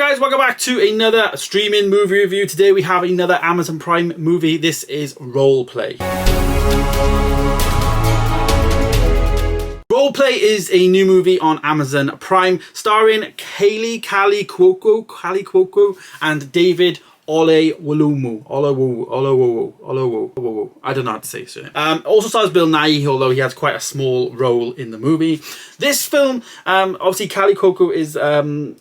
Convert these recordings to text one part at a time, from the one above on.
guys, welcome back to another streaming movie review. Today we have another Amazon Prime movie. This is Roleplay. Roleplay is a new movie on Amazon Prime starring Kaley Cuoco and David Oyelowo. I don't know how to say it. Also stars Bill Nighy, although he has quite a small role in the movie. This film, obviously Kaley Cuoco is,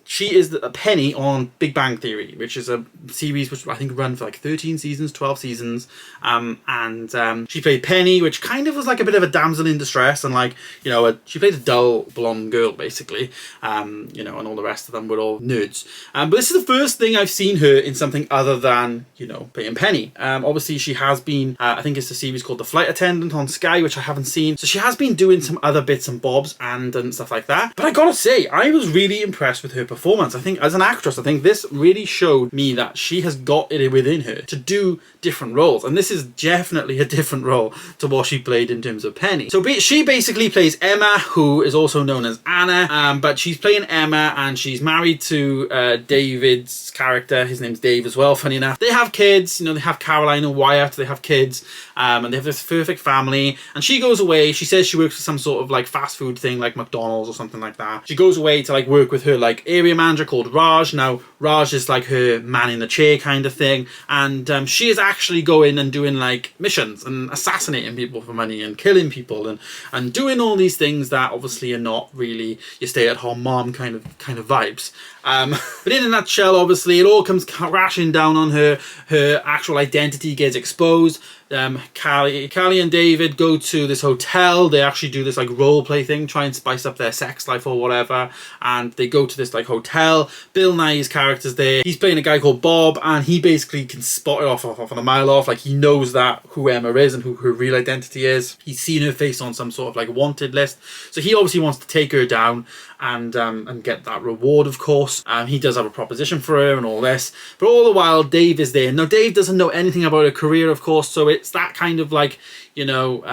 she is Penny on Big Bang Theory, which is a series which I think ran for like 13 seasons, 12 seasons. She played Penny, which kind of was like a bit of a damsel in distress, and like, you know, she played a dull blonde girl basically, you know, and all the rest of them were all nerds. But this is the first thing I've seen her in something other than, you know, playing Penny. Obviously she has been, I think it's a series called The Flight Attendant on Sky, which I haven't seen. So she has been doing some other bits and bobs and stuff like that. But I gotta say, I was really impressed with her performance. I think as an actress, I think this really showed me that she has got it within her to do different roles. And this is definitely a different role to what she played in terms of Penny. So she basically plays Emma, who is also known as Anna, but she's playing Emma and she's married to David's character. His name's Dave as well, funny enough. They have kids, you know, they have Caroline and Wyatt, they have kids, and they have this perfect family. And she goes away, she says she works for some sort of like fast food thing like McDonald's or something like that. She goes away to like work with her like area manager called Raj. Now Raj is like her man in the chair kind of thing, and she is actually going and doing like missions and assassinating people for money and killing people and doing all these things that obviously are not really your stay-at-home mom kind of vibes. But in a nutshell, obviously, it all comes crashing down on her. Her actual identity gets exposed. Kaley and David go to this hotel. They actually do this like role play thing, try and spice up their sex life or whatever. And they go to this like hotel. Bill Nighy's character's there. He's playing a guy called Bob, and he basically can spot it off on a mile off. Like, he knows that who Emma is and who her real identity is. He's seen her face on some sort of like wanted list. So he obviously wants to take her down and get that reward, of course. He does have a proposition for her and all this, but all the while Dave is there. Now Dave doesn't know anything about her career, of course, so it's that kind of like, you know,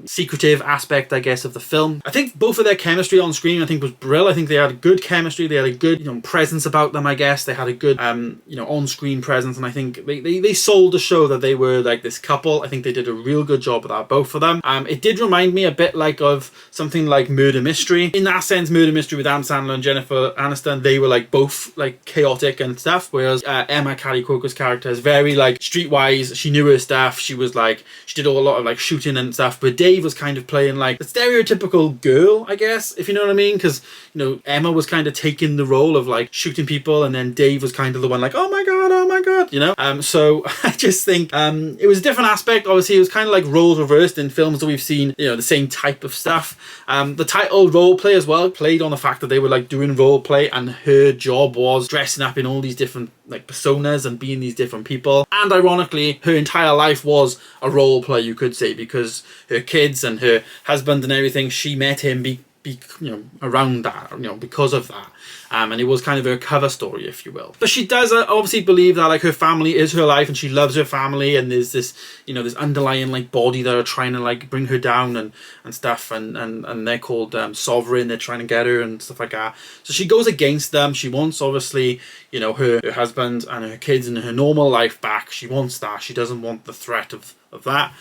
secretive aspect, I guess, of the film. I think both of their chemistry on screen, I think, was brilliant. I think they had a good chemistry. They had a good, you know, presence about them, I guess. They had a good, you know, on-screen presence, and I think they sold the show that they were like this couple. I think they did a real good job with that, both of them. It did remind me a bit like of something like Murder Mystery. In that sense, Murder Mystery with Adam Sandler and Jennifer Aniston, they were like both like chaotic and stuff, whereas Emma, Kaley Cuoco's character, is very like streetwise. She knew her stuff. She was like, she did a lot of like shooting and stuff, but Dave was kind of playing like the stereotypical girl, I guess, if you know what I mean, because, you know, Emma was kind of taking the role of like shooting people, and then Dave was kind of the one like, oh my god, you know. So I just think it was a different aspect. Obviously it was kind of like roles reversed in films that we've seen, you know, the same type of stuff. The title Roleplay as well played on the fact that they were like doing role play, and her job was dressing up in all these different like personas and being these different people. And ironically, her entire life was a role play, you could say, because her kids and her husband and everything, she met him you know, around that, you know, because of that. And it was kind of her cover story, if you will. But she does obviously believe that like her family is her life, and she loves her family, and there's this, you know, this underlying like body that are trying to like bring her down and stuff, and they're called Sovereign. They're trying to get her and stuff like that. So she goes against them. She wants, obviously, you know, her husband and her kids and her normal life back. She wants that. She doesn't want the threat of that.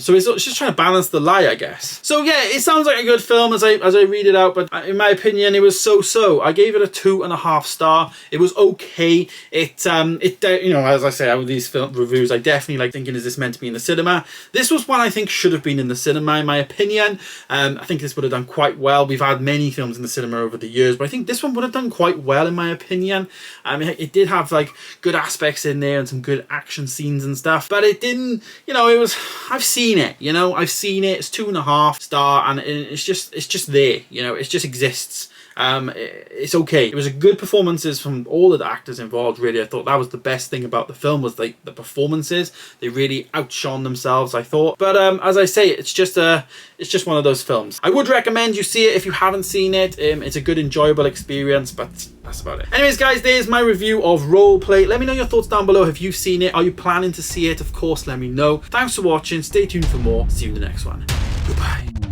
So it's just trying to balance the lie, I guess. So yeah, it sounds like a good film as I read it out, but in my opinion, it was so. I gave it a 2.5 star. It was okay. It you know, as I say, with these film reviews, I definitely like thinking, is this meant to be in the cinema? This was one I think should have been in the cinema, in my opinion. I think this would have done quite well. We've had many films in the cinema over the years, but I think this one would have done quite well, in my opinion. It did have like good aspects in there and some good action scenes and stuff, but it didn't, you know, I've seen it, you know, I've seen it. It's 2.5 star, and it's just there, you know, it just exists. It's okay. It was a good performances from all of the actors involved, really. I thought that was the best thing about the film, was like the performances. They really outshone themselves, I thought. But as I say, it's just one of those films. I would recommend you see it if you haven't seen it. It's a good, enjoyable experience, but that's about it. Anyways, guys, there's my review of Roleplay. Let me know your thoughts down below. Have you seen it? Are you planning to see it? Of course, let me know. Thanks for watching. Stay tuned for more. See you in the next one. Goodbye.